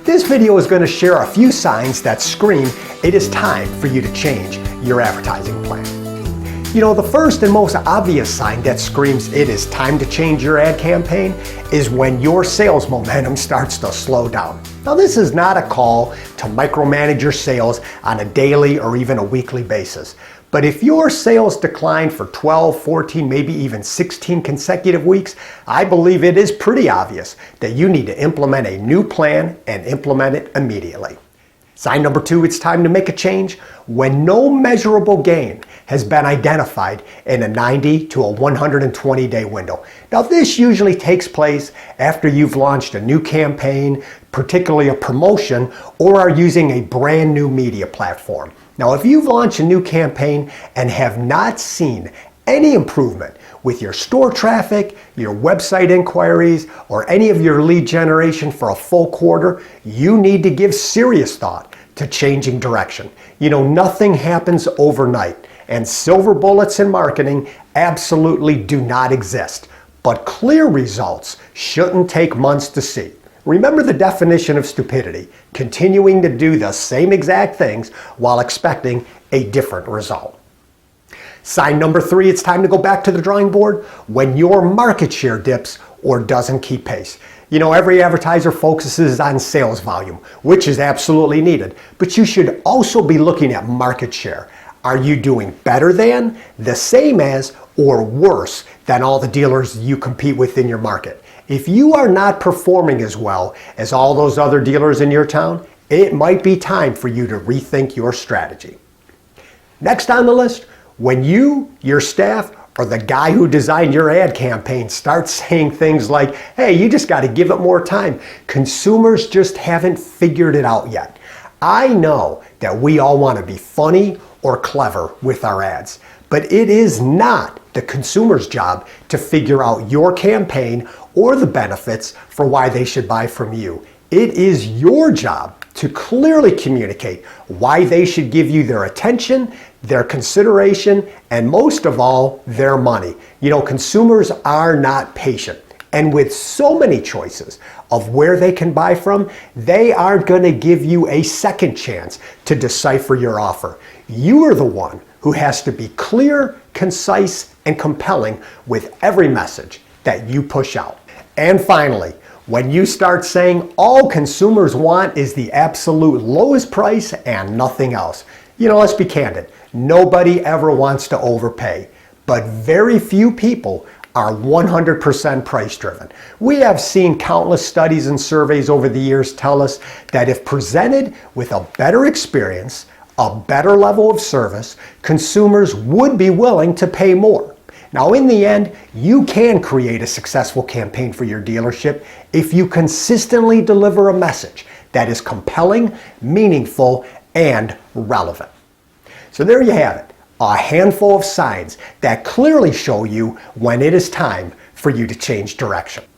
This video is going to share a few signs that scream it is time for you to change your advertising plan. You know, the first and most obvious sign that screams it is time to change your ad campaign is when your sales momentum starts to slow down. Now, this is not a call to micromanage your sales on a daily or even a weekly basis. But if your sales decline for 12, 14, maybe even 16 consecutive weeks, I believe it is pretty obvious that you need to implement a new plan and implement it immediately. Sign number 2, it's time to make a change when no measurable gain has been identified in a 90 to a 120 day window. Now, this usually takes place after you've launched a new campaign, particularly a promotion, or are using a brand new media platform. Now, if you've launched a new campaign and have not seen any improvement with your store traffic, your website inquiries, or any of your lead generation for a full quarter, you need to give serious thought to changing direction. You know, nothing happens overnight, and silver bullets in marketing absolutely do not exist. But clear results shouldn't take months to see. Remember the definition of stupidity: continuing to do the same exact things while expecting a different result. Sign number 3, it's time to go back to the drawing board when your market share dips or doesn't keep pace. You know, every advertiser focuses on sales volume, which is absolutely needed, but you should also be looking at market share. Are you doing better than, the same as, or worse than all the dealers you compete with in your market? If you are not performing as well as all those other dealers in your town, it might be time for you to rethink your strategy. Next on the list, when you, your staff, or the guy who designed your ad campaign starts saying things like, hey, you just got to give it more time. Consumers just haven't figured it out yet. I know that we all want to be funny or clever with our ads, but it is not the consumer's job to figure out your campaign or the benefits for why they should buy from you. It is your job to clearly communicate why they should give you their attention, their consideration, and most of all, their money. You know, consumers are not patient. And with so many choices of where they can buy from, they aren't going to give you a second chance to decipher your offer. You are the one who has to be clear, concise, and compelling with every message that you push out. And finally, when you start saying all consumers want is the absolute lowest price and nothing else. You know, let's be candid. Nobody ever wants to overpay, but very few people are 100% price driven. We have seen countless studies and surveys over the years tell us that if presented with a better experience, a better level of service, consumers would be willing to pay more. Now, in the end, you can create a successful campaign for your dealership if you consistently deliver a message that is compelling, meaningful, and relevant. So there you have it, a handful of signs that clearly show you when it is time for you to change direction.